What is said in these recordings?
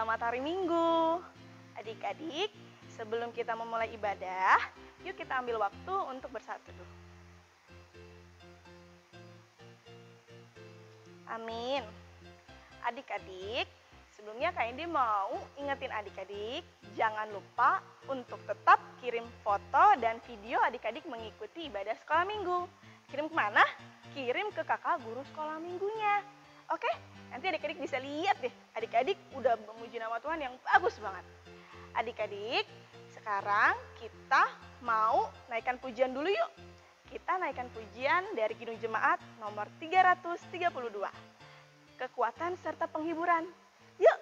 Selamat hari Minggu. Adik-adik, sebelum kita memulai ibadah, yuk kita ambil waktu untuk bersatu dulu. Amin. Adik-adik, sebelumnya Kak Indi mau ingetin adik-adik, jangan lupa untuk tetap kirim foto dan video adik-adik mengikuti ibadah sekolah minggu. Kirim kemana? Kirim ke kakak guru sekolah minggunya. Oke? Nanti adik-adik bisa lihat deh, adik-adik udah memuji nama Tuhan yang bagus banget. Adik-adik, sekarang kita mau naikkan pujian dulu yuk. Kita naikkan pujian dari Kidung Jemaat nomor 332. Kekuatan serta penghiburan. Yuk!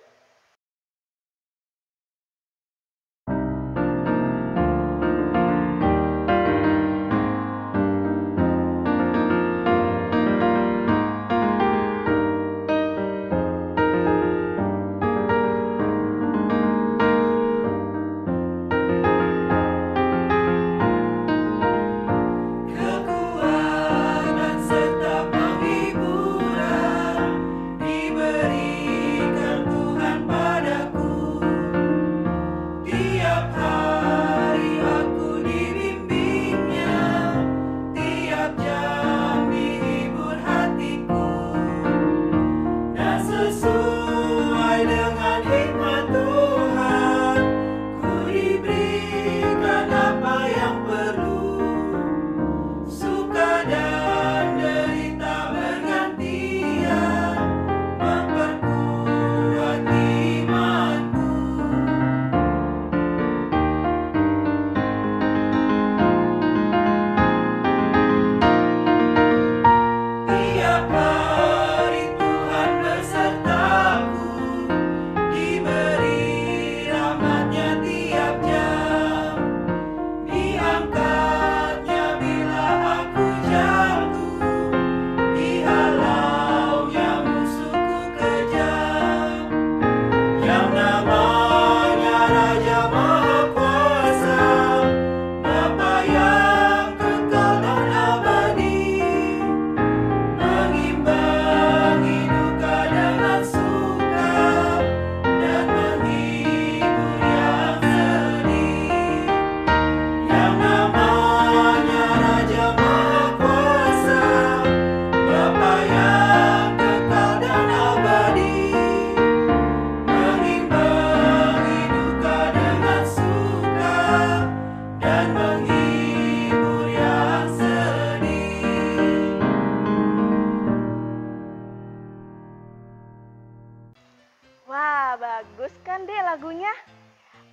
Wah, bagus kan deh lagunya?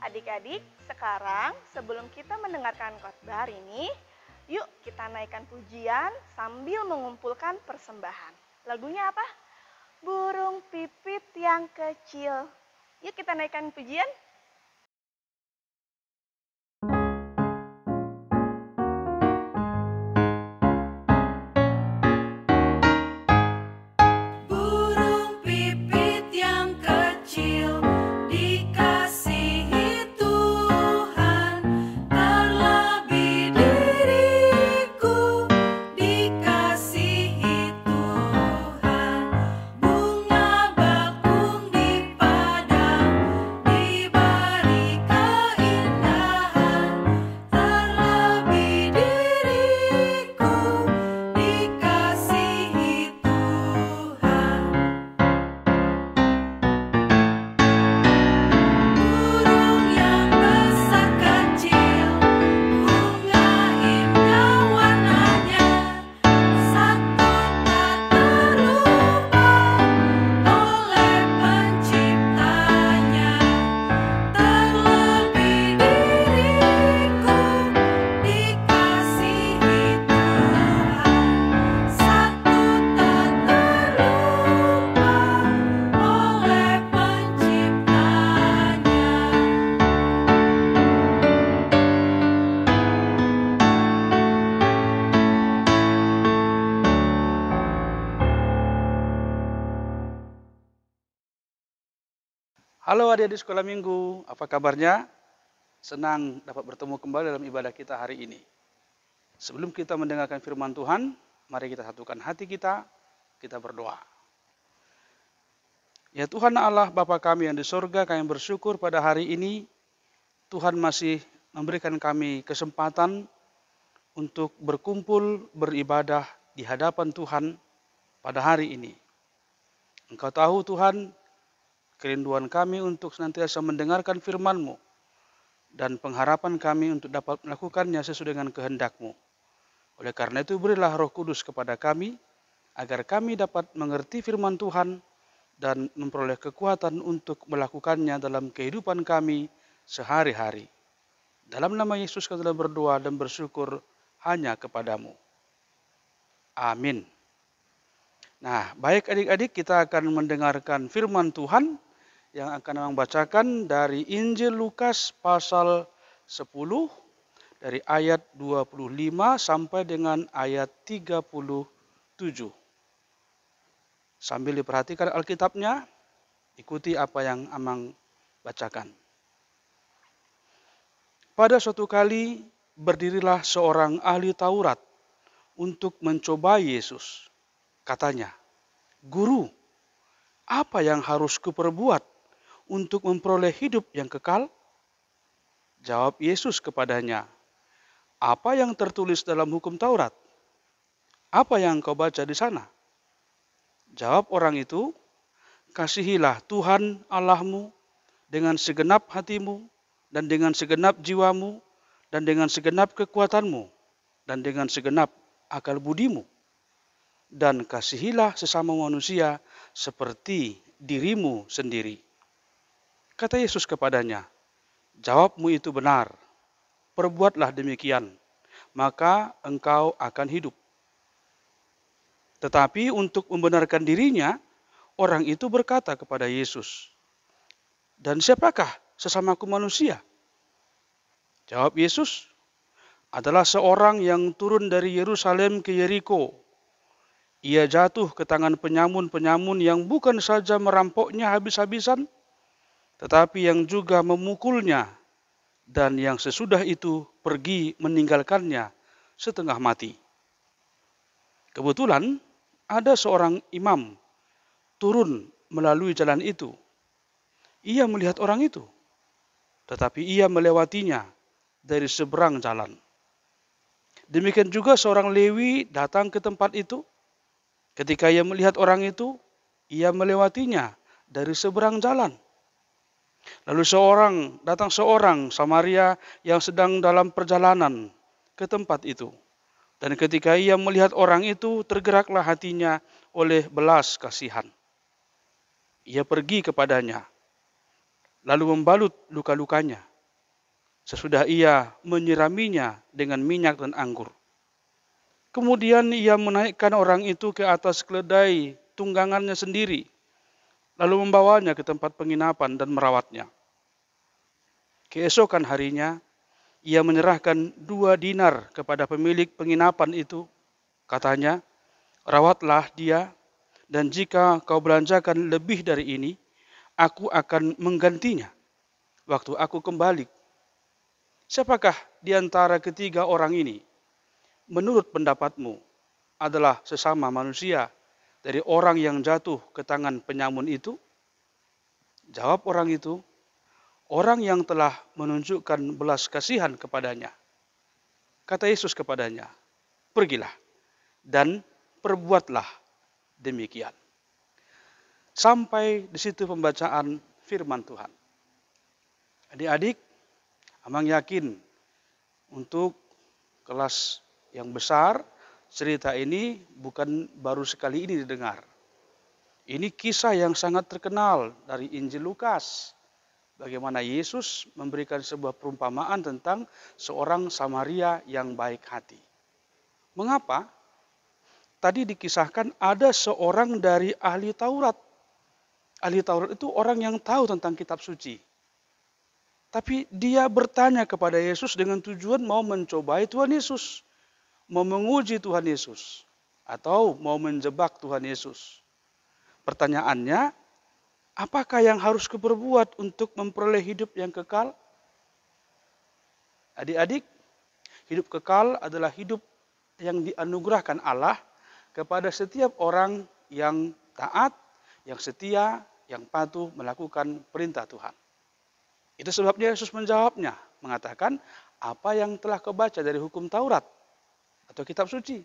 Adik-adik, sekarang sebelum kita mendengarkan khotbah hari ini, yuk kita naikkan pujian sambil mengumpulkan persembahan. Lagunya apa? Burung pipit yang kecil. Yuk kita naikkan pujian. Halo adik-adik sekolah minggu, apa kabarnya? Senang dapat bertemu kembali dalam ibadah kita hari ini. Sebelum kita mendengarkan firman Tuhan, mari kita satukan hati kita berdoa. Ya Tuhan Allah Bapa kami yang di sorga, kami bersyukur pada hari ini Tuhan masih memberikan kami kesempatan untuk berkumpul beribadah di hadapan Tuhan pada hari ini. Engkau tahu Tuhan, kerinduan kami untuk senantiasa mendengarkan firman-Mu dan pengharapan kami untuk dapat melakukannya sesuai dengan kehendak-Mu. Oleh karena itu berilah Roh Kudus kepada kami, agar kami dapat mengerti firman Tuhan dan memperoleh kekuatan untuk melakukannya dalam kehidupan kami sehari-hari. Dalam nama Yesus kami telah berdoa dan bersyukur hanya kepadamu. Amin. Nah, baik adik-adik, kita akan mendengarkan firman Tuhan yang akan membacakan dari Injil Lukas pasal 10 dari ayat 25 sampai dengan ayat 37. Sambil diperhatikan Alkitabnya, ikuti apa yang Amang bacakan. Pada suatu kali berdirilah seorang ahli Taurat untuk mencobai Yesus. Katanya, "Guru, apa yang harus kuperbuat untuk memperoleh hidup yang kekal?" Jawab Yesus kepadanya, "Apa yang tertulis dalam hukum Taurat? Apa yang kau baca di sana?" Jawab orang itu, "Kasihilah Tuhan Allahmu dengan segenap hatimu, dan dengan segenap jiwamu, dan dengan segenap kekuatanmu, dan dengan segenap akal budimu. Dan kasihilah sesama manusia seperti dirimu sendiri." Kata Yesus kepadanya, "Jawabmu itu benar. Perbuatlah demikian, maka engkau akan hidup." Tetapi untuk membenarkan dirinya, orang itu berkata kepada Yesus, "Dan siapakah sesamaku manusia?" Jawab Yesus, "Adalah seorang yang turun dari Yerusalem ke Yeriko. Ia jatuh ke tangan penyamun-penyamun yang bukan saja merampoknya habis-habisan, tetapi yang juga memukulnya, dan yang sesudah itu pergi meninggalkannya setengah mati. Kebetulan ada seorang imam turun melalui jalan itu. Ia melihat orang itu, tetapi ia melewatinya dari seberang jalan. Demikian juga seorang Lewi datang ke tempat itu. Ketika ia melihat orang itu, ia melewatinya dari seberang jalan. Lalu datang seorang Samaria yang sedang dalam perjalanan ke tempat itu. Dan ketika ia melihat orang itu, tergeraklah hatinya oleh belas kasihan. Ia pergi kepadanya, lalu membalut luka-lukanya. Sesudah ia menyiraminya dengan minyak dan anggur. Kemudian ia menaikkan orang itu ke atas keledai tunggangannya sendiri, lalu membawanya ke tempat penginapan dan merawatnya. Keesokan harinya, ia menyerahkan 2 dinar kepada pemilik penginapan itu. Katanya, "Rawatlah dia, dan jika kau belanjakan lebih dari ini, aku akan menggantinya waktu aku kembali." Siapakah di antara ketiga orang ini, menurut pendapatmu, adalah sesama manusia dari orang yang jatuh ke tangan penyamun itu? Jawab orang itu, "Orang yang telah menunjukkan belas kasihan kepadanya." Kata Yesus kepadanya, "Pergilah dan perbuatlah demikian." Sampai di situ pembacaan firman Tuhan. Adik-adik, Amang yakin untuk kelas yang besar, cerita ini bukan baru sekali ini didengar. Ini kisah yang sangat terkenal dari Injil Lukas. Bagaimana Yesus memberikan sebuah perumpamaan tentang seorang Samaria yang baik hati. Mengapa? Tadi dikisahkan ada seorang dari ahli Taurat. Ahli Taurat itu orang yang tahu tentang kitab suci. Tapi dia bertanya kepada Yesus dengan tujuan mau mencobai Tuhan Yesus. Mau menguji Tuhan Yesus. Atau mau menjebak Tuhan Yesus. Pertanyaannya, apakah yang harus kuperbuat untuk memperoleh hidup yang kekal? Adik-adik, hidup kekal adalah hidup yang dianugerahkan Allah kepada setiap orang yang taat, yang setia, yang patuh melakukan perintah Tuhan. Itu sebabnya Yesus menjawabnya, mengatakan, apa yang telah kau baca dari hukum Taurat atau kitab suci?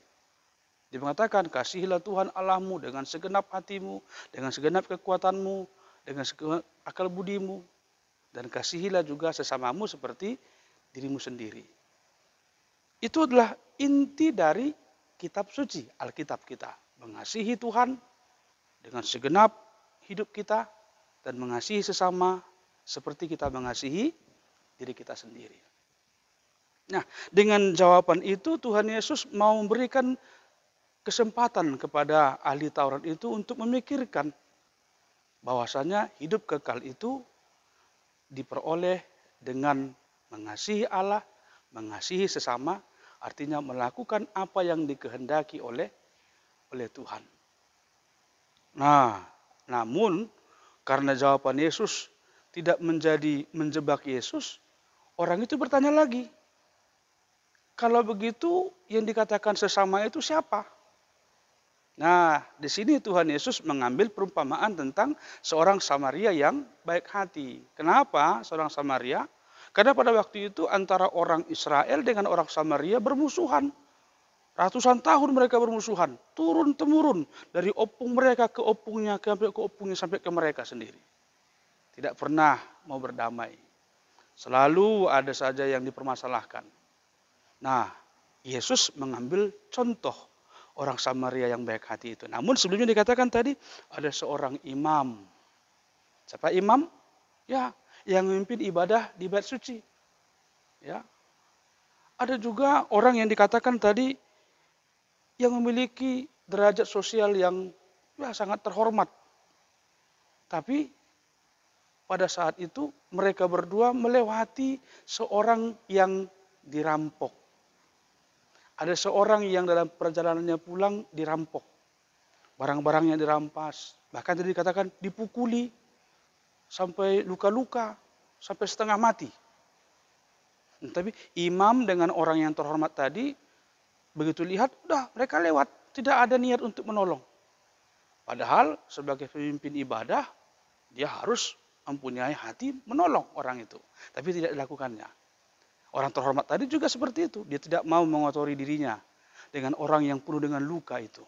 Dia mengatakan, kasihilah Tuhan Allahmu dengan segenap hatimu, dengan segenap kekuatanmu, dengan segenap akal budimu, dan kasihilah juga sesamamu seperti dirimu sendiri. Itu adalah inti dari kitab suci, Alkitab kita. Mengasihi Tuhan dengan segenap hidup kita, dan mengasihi sesama seperti kita mengasihi diri kita sendiri. Nah, dengan jawaban itu Tuhan Yesus mau memberikan kesempatan kepada ahli Taurat itu untuk memikirkan bahwasanya hidup kekal itu diperoleh dengan mengasihi Allah, mengasihi sesama, artinya melakukan apa yang dikehendaki oleh Tuhan. Nah, namun karena jawaban Yesus tidak menjebak Yesus, orang itu bertanya lagi, kalau begitu yang dikatakan sesama itu siapa? Nah, di sini Tuhan Yesus mengambil perumpamaan tentang seorang Samaria yang baik hati. Kenapa seorang Samaria? Karena pada waktu itu antara orang Israel dengan orang Samaria bermusuhan. Ratusan tahun mereka bermusuhan, turun-temurun dari opung mereka ke opungnya, sampai ke opungnya, sampai ke mereka sendiri. Tidak pernah mau berdamai. Selalu ada saja yang dipermasalahkan. Nah, Yesus mengambil contoh orang Samaria yang baik hati itu. Namun sebelumnya dikatakan tadi ada seorang imam. Siapa imam? Ya, yang memimpin ibadah di bait suci. Ya. Ada juga orang yang dikatakan tadi yang memiliki derajat sosial yang sangat terhormat. Tapi pada saat itu mereka berdua melewati seorang yang dirampok. Ada seorang yang dalam perjalanannya pulang dirampok. Barang-barangnya dirampas. Bahkan tadi dikatakan dipukuli sampai luka-luka, sampai setengah mati. Tapi imam dengan orang yang terhormat tadi, begitu lihat, udah mereka lewat. Tidak ada niat untuk menolong. Padahal sebagai pemimpin ibadah, dia harus mempunyai hati menolong orang itu. Tapi tidak dilakukannya. Orang terhormat tadi juga seperti itu. Dia tidak mau mengotori dirinya dengan orang yang penuh dengan luka itu.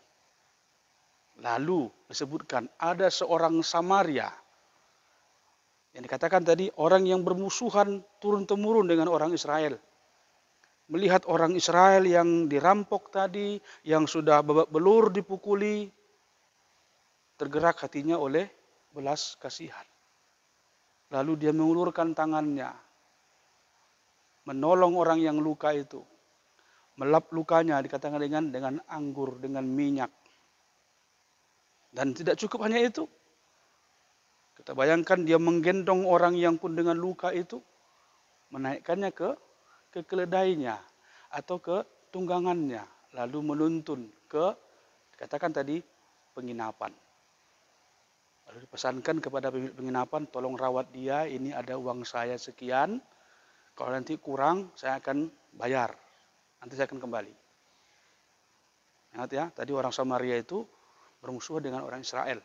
Lalu disebutkan ada seorang Samaria. Yang dikatakan tadi orang yang bermusuhan turun-temurun dengan orang Israel. Melihat orang Israel yang dirampok tadi, yang sudah babak belur dipukuli, tergerak hatinya oleh belas kasihan. Lalu dia mengulurkan tangannya, menolong orang yang luka itu. Melap lukanya dikatakan dengan anggur, dengan minyak. Dan tidak cukup hanya itu. Kita bayangkan dia menggendong orang yang pun dengan luka itu, menaikkannya ke keledainya atau ke tunggangannya, lalu menuntun ke, dikatakan tadi, penginapan. Lalu dipesankan kepada penginapan, tolong rawat dia, ini ada uang saya sekian, kalau nanti kurang saya akan bayar, nanti saya akan kembali. Ingat ya, tadi orang Samaria itu bermusuhan dengan orang Israel.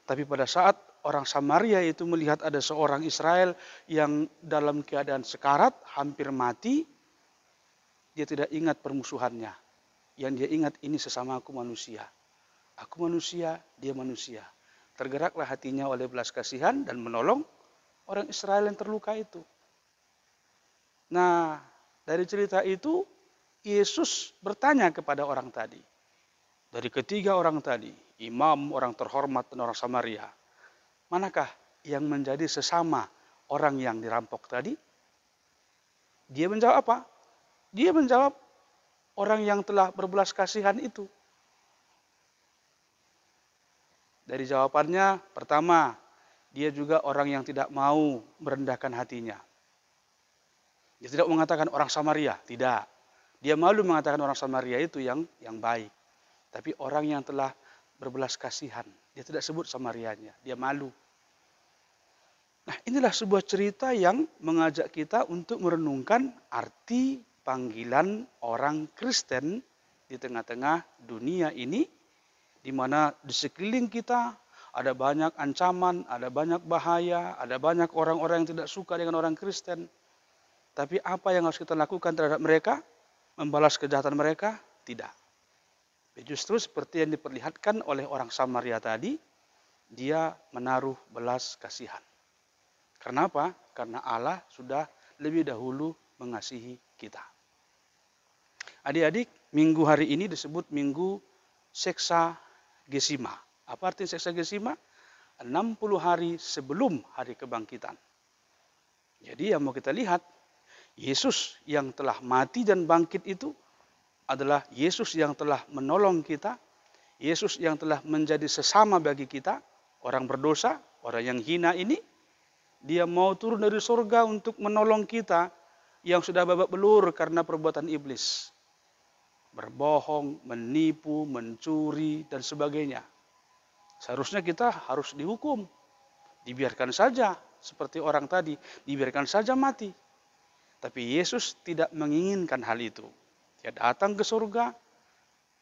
Tapi pada saat orang Samaria itu melihat ada seorang Israel yang dalam keadaan sekarat, hampir mati, dia tidak ingat permusuhannya. Yang dia ingat, ini sesama aku manusia. Aku manusia, dia manusia. Tergeraklah hatinya oleh belas kasihan dan menolong orang Israel yang terluka itu. Nah, dari cerita itu, Yesus bertanya kepada orang tadi. Dari ketiga orang tadi, imam, orang terhormat, dan orang Samaria, manakah yang menjadi sesama orang yang dirampok tadi? Dia menjawab apa? Dia menjawab orang yang telah berbelas kasihan itu. Dari jawabannya, pertama, dia juga orang yang tidak mau merendahkan hatinya. Dia tidak mengatakan orang Samaria, tidak. Dia malu mengatakan orang Samaria itu yang baik. Tapi orang yang telah berbelas kasihan, dia tidak sebut Samarianya, dia malu. Nah, inilah sebuah cerita yang mengajak kita untuk merenungkan arti panggilan orang Kristen di tengah-tengah dunia ini, di mana di sekeliling kita ada banyak ancaman, ada banyak bahaya, ada banyak orang-orang yang tidak suka dengan orang Kristen. Tapi apa yang harus kita lakukan terhadap mereka? Membalas kejahatan mereka? Tidak. Justru seperti yang diperlihatkan oleh orang Samaria tadi, dia menaruh belas kasihan. Kenapa? Karena Allah sudah lebih dahulu mengasihi kita. Adik-adik, minggu hari ini disebut minggu Seksa Gesima. Apa arti Seksa Gesima? 60 hari sebelum hari kebangkitan. Jadi yang mau kita lihat, Yesus yang telah mati dan bangkit itu adalah Yesus yang telah menolong kita, Yesus yang telah menjadi sesama bagi kita, orang berdosa, orang yang hina ini, dia mau turun dari surga untuk menolong kita yang sudah babak belur karena perbuatan iblis. Berbohong, menipu, mencuri, dan sebagainya. Seharusnya kita harus dihukum. Dibiarkan saja, seperti orang tadi, dibiarkan saja mati. Tapi Yesus tidak menginginkan hal itu. Dia datang ke surga,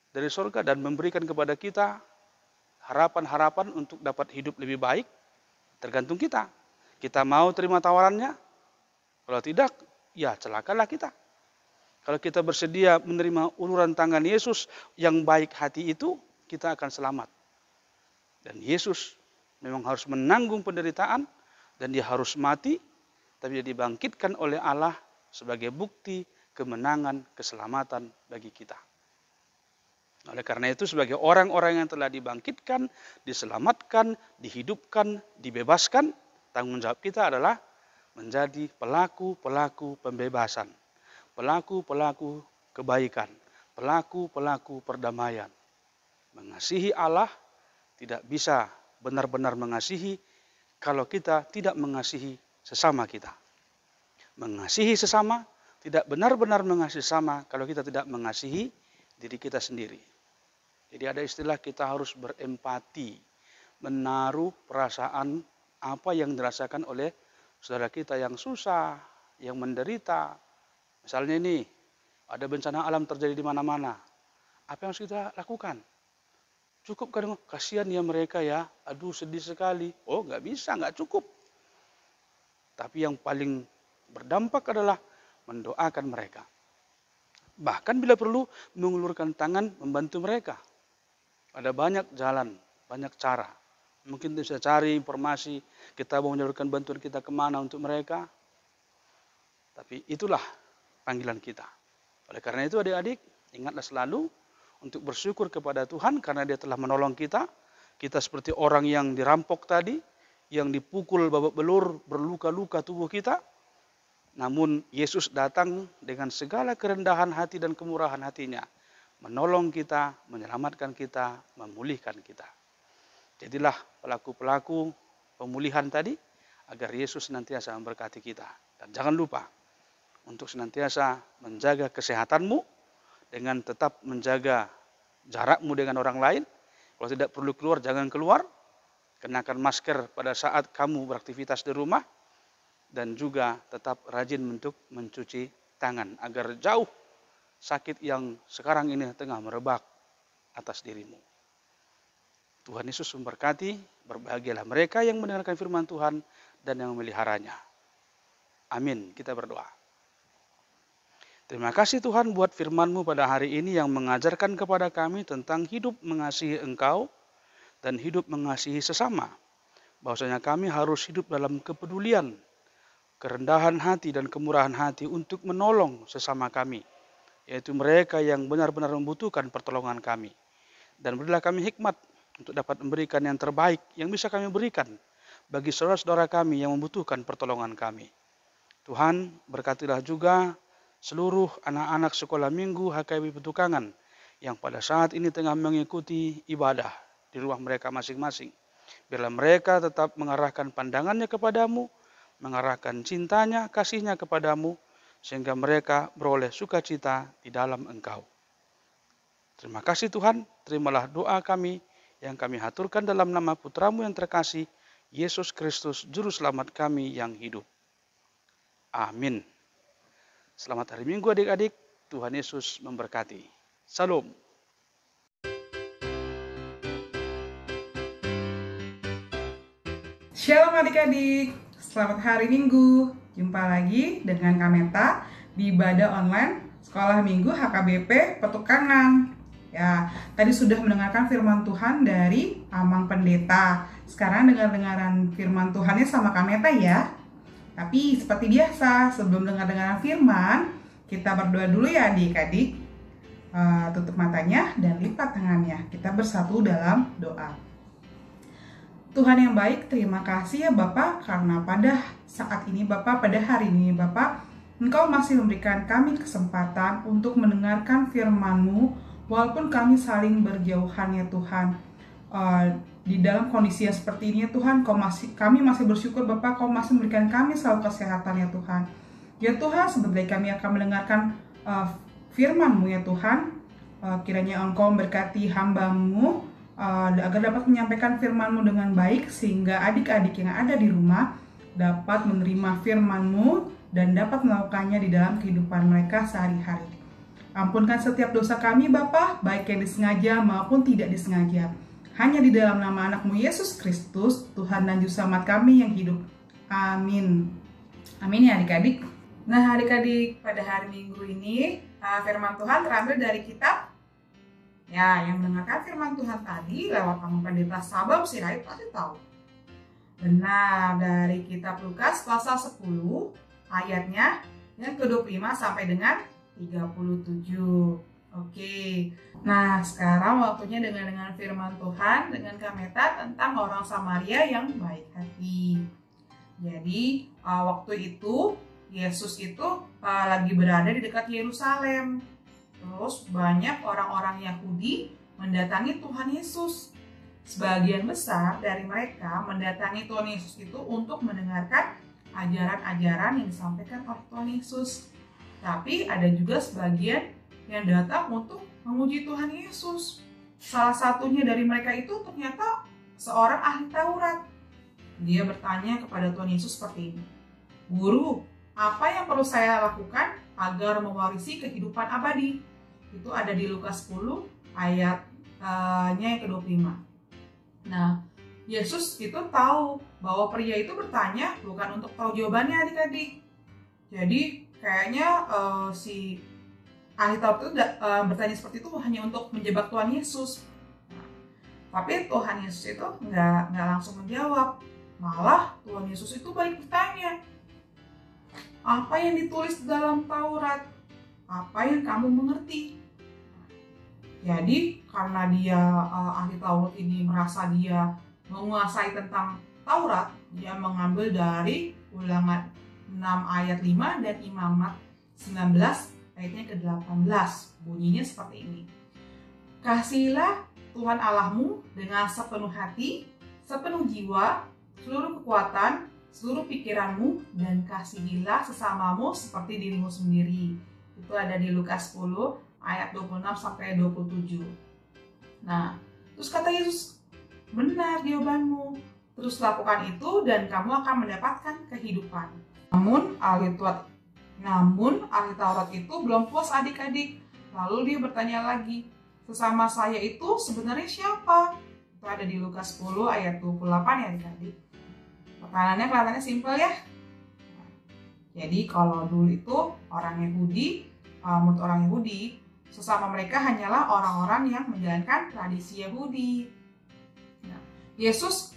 dari surga dan memberikan kepada kita harapan-harapan untuk dapat hidup lebih baik. Tergantung kita. Kita mau terima tawarannya? Kalau tidak, ya celakalah kita. Kalau kita bersedia menerima uluran tangan Yesus yang baik hati itu, kita akan selamat. Dan Yesus memang harus menanggung penderitaan dan dia harus mati, tapi dia dibangkitkan oleh Allah sebagai bukti kemenangan, keselamatan bagi kita. Oleh karena itu sebagai orang-orang yang telah dibangkitkan, diselamatkan, dihidupkan, dibebaskan, tanggung jawab kita adalah menjadi pelaku-pelaku pembebasan, pelaku-pelaku kebaikan, pelaku-pelaku perdamaian. Mengasihi Allah tidak bisa benar-benar mengasihi kalau kita tidak mengasihi sesama kita. Mengasihi sesama tidak benar-benar mengasihi sesama kalau kita tidak mengasihi diri kita sendiri. Jadi ada istilah kita harus berempati, menaruh perasaan apa yang dirasakan oleh saudara kita yang susah, yang menderita. Misalnya ini, ada bencana alam terjadi di mana-mana. Apa yang harus kita lakukan? Cukup kadang, kasihan ya mereka ya, aduh sedih sekali. Oh nggak bisa, nggak cukup. Tapi yang paling berdampak adalah mendoakan mereka. Bahkan bila perlu mengulurkan tangan membantu mereka. Ada banyak jalan, banyak cara. Mungkin bisa cari informasi, kita mau menyalurkan bantuan kita kemana untuk mereka. Tapi itulah panggilan kita. Oleh karena itu adik-adik, ingatlah selalu untuk bersyukur kepada Tuhan karena dia telah menolong kita. Kita seperti orang yang dirampok tadi, yang dipukul babak belur, berluka-luka tubuh kita. Namun Yesus datang dengan segala kerendahan hati dan kemurahan hatinya. Menolong kita, menyelamatkan kita, memulihkan kita. Jadilah pelaku-pelaku pemulihan tadi agar Yesus senantiasa memberkati kita. Dan jangan lupa untuk senantiasa menjaga kesehatanmu dengan tetap menjaga jarakmu dengan orang lain. Kalau tidak perlu keluar, jangan keluar. Kenakan masker pada saat kamu beraktivitas di rumah. Dan juga tetap rajin untuk mencuci tangan agar jauh sakit yang sekarang ini tengah merebak atas dirimu. Tuhan Yesus memberkati, berbahagialah mereka yang mendengarkan firman Tuhan dan yang memeliharanya. Amin, kita berdoa. Terima kasih Tuhan buat firman-Mu pada hari ini yang mengajarkan kepada kami tentang hidup mengasihi Engkau dan hidup mengasihi sesama. Bahwasanya kami harus hidup dalam kepedulian, kerendahan hati dan kemurahan hati untuk menolong sesama kami, yaitu mereka yang benar-benar membutuhkan pertolongan kami. Dan berilah kami hikmat untuk dapat memberikan yang terbaik yang bisa kami berikan bagi saudara-saudara kami yang membutuhkan pertolongan kami. Tuhan, berkatilah juga seluruh anak-anak sekolah minggu HKBP Petukangan yang pada saat ini tengah mengikuti ibadah di rumah mereka masing-masing. Biarlah mereka tetap mengarahkan pandangannya kepadamu, mengarahkan cintanya, kasihnya kepadamu, sehingga mereka beroleh sukacita di dalam Engkau. Terima kasih Tuhan, terimalah doa kami yang kami haturkan dalam nama Putramu yang terkasih, Yesus Kristus, Juru Selamat kami yang hidup. Amin. Selamat hari Minggu adik-adik, Tuhan Yesus memberkati. Salam. Shalom adik-adik, selamat hari Minggu. Jumpa lagi dengan Kameta di ibadah online Sekolah Minggu HKBP Petukangan. Ya, tadi sudah mendengarkan firman Tuhan dari Amang Pendeta. Sekarang dengar-dengaran firman Tuhannya sama Kameta ya. Tapi seperti biasa, sebelum dengar-dengaran firman, kita berdoa dulu ya adik-adik. Tutup matanya dan lipat tangannya. Kita bersatu dalam doa. Tuhan yang baik, terima kasih ya Bapak, karena pada saat ini Bapak, pada hari ini Bapak, Engkau masih memberikan kami kesempatan untuk mendengarkan firman-Mu, walaupun kami saling berjauhan ya Tuhan. Di dalam kondisi yang seperti ini ya Tuhan, kami masih bersyukur Bapak, Kau masih memberikan kami selalu kesehatan ya Tuhan. Ya Tuhan, sebentar kami akan mendengarkan firman-Mu ya Tuhan, kiranya Engkau memberkati hamba-Mu, agar dapat menyampaikan firman-Mu dengan baik, sehingga adik-adik yang ada di rumah dapat menerima firman-Mu dan dapat melakukannya di dalam kehidupan mereka sehari-hari. Ampunkan setiap dosa kami Bapa, baik yang disengaja maupun tidak disengaja. Hanya di dalam nama anak-Mu Yesus Kristus, Tuhan dan Juru Selamat kami yang hidup. Amin. Amin ya adik-adik. Nah adik-adik, pada hari Minggu ini firman Tuhan terambil dari kitab. Ya, yang mendengarkan firman Tuhan tadi lewat Amang Pendeta Sabam Sirait pasti tahu. Benar, dari kitab Lukas pasal 10 ayatnya yang ke-25 sampai dengan 37. Oke. Nah, sekarang waktunya dengan firman Tuhan dengan Kameta tentang orang Samaria yang baik hati. Jadi, waktu itu Yesus itu lagi berada di dekat Yerusalem. Terus banyak orang-orang Yahudi mendatangi Tuhan Yesus. Sebagian besar dari mereka mendatangi Tuhan Yesus itu untuk mendengarkan ajaran-ajaran yang disampaikan oleh Tuhan Yesus. Tapi ada juga sebagian yang datang untuk memuji Tuhan Yesus. Salah satunya dari mereka itu ternyata seorang ahli Taurat. Dia bertanya kepada Tuhan Yesus seperti ini. Guru, apa yang perlu saya lakukan agar mewarisi kehidupan abadi? Itu ada di Lukas 10 ayatnya yang ke-25. Nah, Yesus itu tahu bahwa pria itu bertanya bukan untuk tahu jawabannya adik-adik. Jadi kayaknya si ahli Taurat itu bertanya seperti itu hanya untuk menjebak Tuhan Yesus. Nah, tapi Tuhan Yesus itu nggak langsung menjawab. Malah Tuhan Yesus itu balik bertanya, apa yang ditulis dalam Taurat? Apa yang kamu mengerti? Jadi karena dia ahli Taurat ini merasa dia menguasai tentang Taurat, dia mengambil dari Ulangan 6 ayat 5 dan Imamat 19 ayatnya ke-18. Bunyinya seperti ini. Kasihilah Tuhan Allahmu dengan sepenuh hati, sepenuh jiwa, seluruh kekuatan, seluruh pikiranmu, dan kasihilah sesamamu seperti dirimu sendiri. Itu ada di Lukas 10 ayat 26 sampai 27. Nah, terus kata Yesus, benar jawabanmu. Terus lakukan itu dan kamu akan mendapatkan kehidupan. Namun ahli Taurat itu belum puas adik-adik. Lalu dia bertanya lagi, sesama saya itu sebenarnya siapa? Itu ada di Lukas 10 ayat 28 ya adik-adik. Pertanyaannya kelihatannya simpel ya. Jadi kalau dulu itu menurut orang Yahudi, sesama mereka hanyalah orang-orang yang menjalankan tradisi Yahudi. Nah, Yesus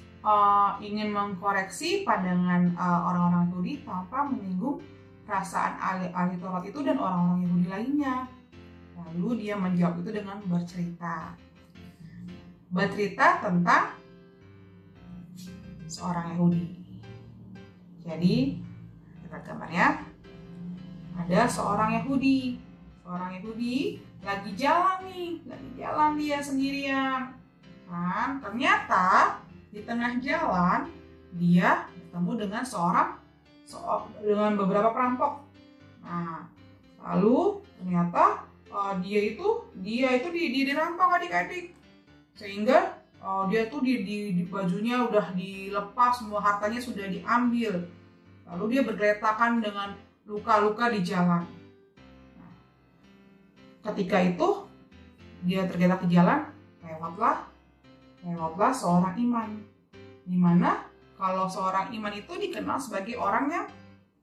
ingin mengkoreksi pandangan orang-orang Yahudi tanpa menyinggung perasaan ahli Taurat itu dan orang-orang Yahudi lainnya. Lalu dia menjawab itu dengan bercerita tentang seorang Yahudi. Jadi kita gambarnya ada seorang Yahudi lagi jalan dia sendirian. Nah, ternyata di tengah jalan dia bertemu dengan dengan beberapa perampok. Nah, lalu ternyata dia itu dirampok adik-adik, sehingga dia tuh di bajunya udah dilepas, semua hartanya sudah diambil. Lalu dia bergeletakan dengan luka-luka di jalan. Nah, ketika itu dia tergeletak di jalan, lewatlah seorang imam. Dimana Kalau seorang iman itu dikenal sebagai orang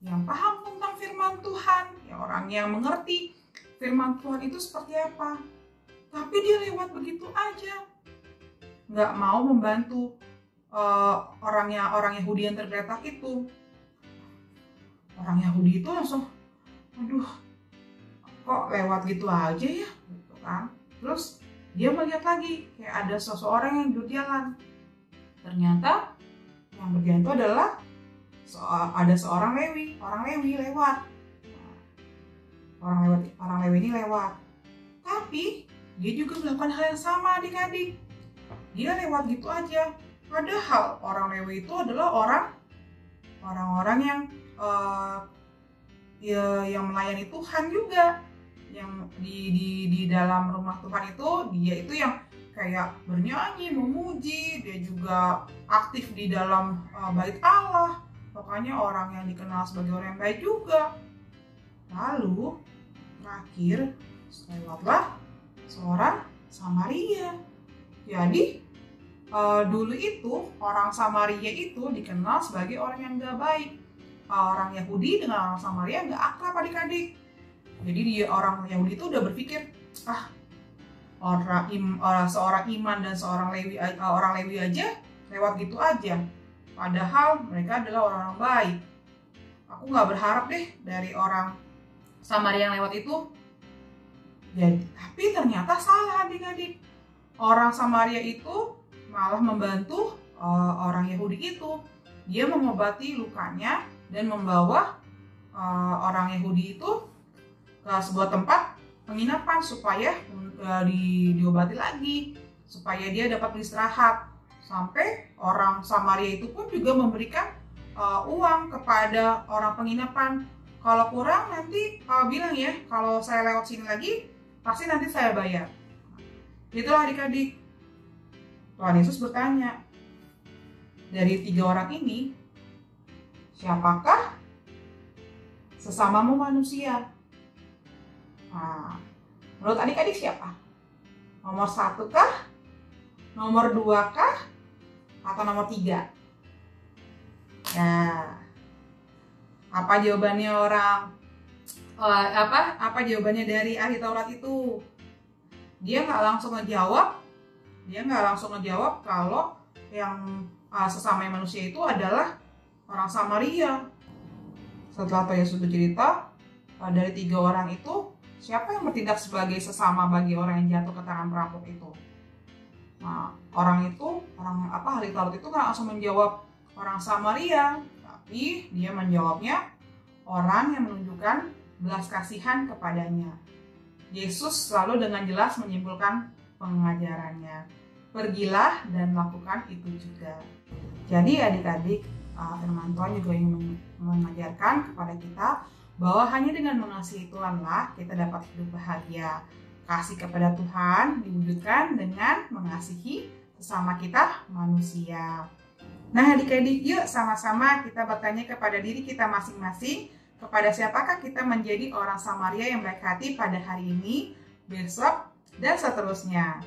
yang paham tentang firman Tuhan, ya orang yang mengerti firman Tuhan itu seperti apa. Tapi dia lewat begitu aja, nggak mau membantu orang Yahudi yang tergeletak itu. Orang Yahudi itu langsung, aduh, kok lewat gitu aja ya, gitu kan. Terus dia melihat lagi, kayak ada seseorang yang berjalan. Ternyata yang berjalan itu adalah ada seorang orang Lewi lewat. Orang Lewi ini lewat. Tapi dia juga melakukan hal yang sama, adik-adik. Dia lewat gitu aja. Padahal orang Lewi itu adalah orang-orang yang melayani Tuhan juga. Yang di dalam rumah Tuhan itu, dia itu yang kayak bernyanyi, memuji, dia juga aktif di dalam bait Allah. Pokoknya orang yang dikenal sebagai orang yang baik juga. Lalu terakhir lewatlah seorang Samaria. Jadi dulu itu orang Samaria itu dikenal sebagai orang yang gak baik. Orang Yahudi dengan orang Samaria gak akrab, adik-adik. Jadi orang Yahudi itu udah berpikir, seorang iman dan orang Lewi aja lewat gitu aja. Padahal mereka adalah orang-orang baik. Aku nggak berharap deh dari orang Samaria yang lewat itu. Tapi ternyata salah, adik-adik. Orang Samaria itu malah membantu orang Yahudi itu. Dia mengobati lukanya dan membawa orang Yahudi itu ke sebuah tempat penginapan supaya diobati lagi, supaya dia dapat beristirahat. Sampai orang Samaria itu pun juga memberikan uang kepada orang penginapan. Kalau kurang nanti bilang ya, kalau saya lewat sini lagi pasti nanti saya bayar. Itulah adik-adik. Tuhan Yesus bertanya, dari 3 orang ini, siapakah sesamamu manusia? Nah, menurut adik-adik siapa? Nomor 1 kah? Nomor 2 kah? Atau nomor 3? Nah, apa jawabannya apa jawabannya dari ahli Taurat itu? Dia nggak langsung ngejawab kalau yang sesama manusia itu adalah orang Samaria. Setelah Tuhan Yesus bercerita, dari 3 orang itu, siapa yang bertindak sebagai sesama bagi orang yang jatuh ke tangan perampok itu? Nah, ahli Taurat itu nggak langsung menjawab orang Samaria, tapi dia menjawabnya orang yang menunjukkan belas kasihan kepadanya. Yesus selalu dengan jelas menyimpulkan pengajarannya. Pergilah dan lakukan itu juga. Jadi adik-adik, firman Tuhan juga ingin mengajarkan kepada kita bahwa hanya dengan mengasihi Tuhanlah kita dapat hidup bahagia. Kasih kepada Tuhan diwujudkan dengan mengasihi sesama kita manusia. Nah adik-adik, yuk sama-sama kita bertanya kepada diri kita masing-masing, kepada siapakah kita menjadi orang Samaria yang baik hati pada hari ini, besok, dan seterusnya.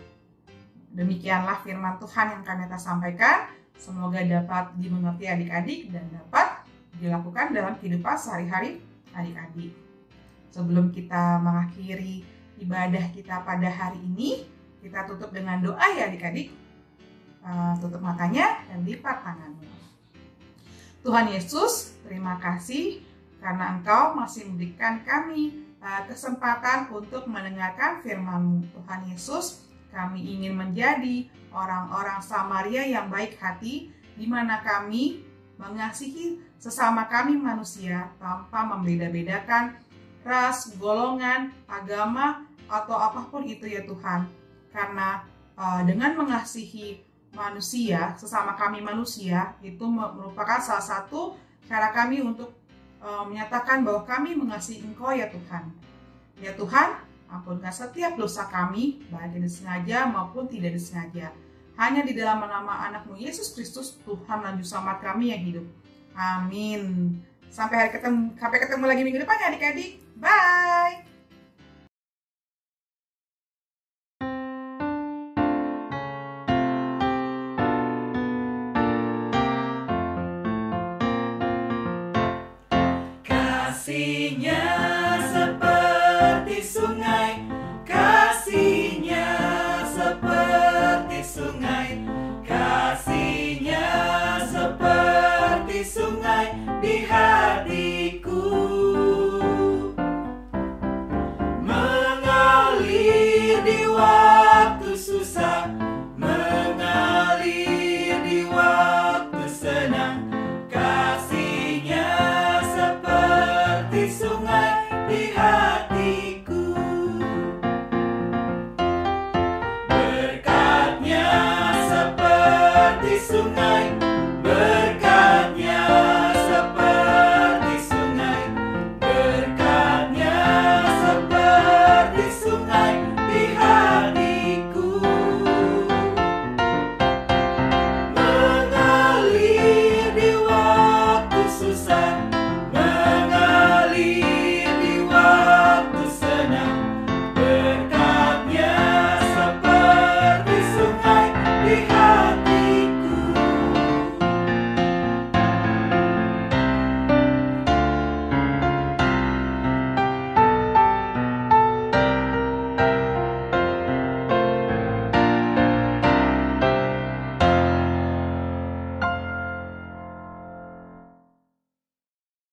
Demikianlah firman Tuhan yang kami sampaikan. Semoga dapat dimengerti adik-adik dan dapat dilakukan dalam kehidupan sehari-hari adik-adik. Sebelum kita mengakhiri ibadah kita pada hari ini, kita tutup dengan doa ya adik-adik. Tutup matanya dan lipat tangannya. Tuhan Yesus, terima kasih karena Engkau masih memberikan kami kesempatan untuk mendengarkan firman-Mu. Tuhan Yesus, kami ingin menjadi orang-orang Samaria yang baik hati, di mana kami mengasihi sesama kami manusia tanpa membeda-bedakan ras, golongan, agama, atau apapun itu ya Tuhan. Karena dengan mengasihi manusia, sesama kami manusia, itu merupakan salah satu cara kami untuk menyatakan bahwa kami mengasihi Engkau ya Tuhan. Ya Tuhan, ampunkan setiap dosa kami, baik yang disengaja maupun tidak disengaja. Hanya di dalam nama Anak-Mu Yesus Kristus, Tuhan dan Juru Selamat kami yang hidup. Amin. Sampai ketemu lagi minggu depan ya adik-adik. Bye. Kasih-Nya seperti sungai, kasih-Nya seperti sungai, kasih-Nya seperti sungai di hati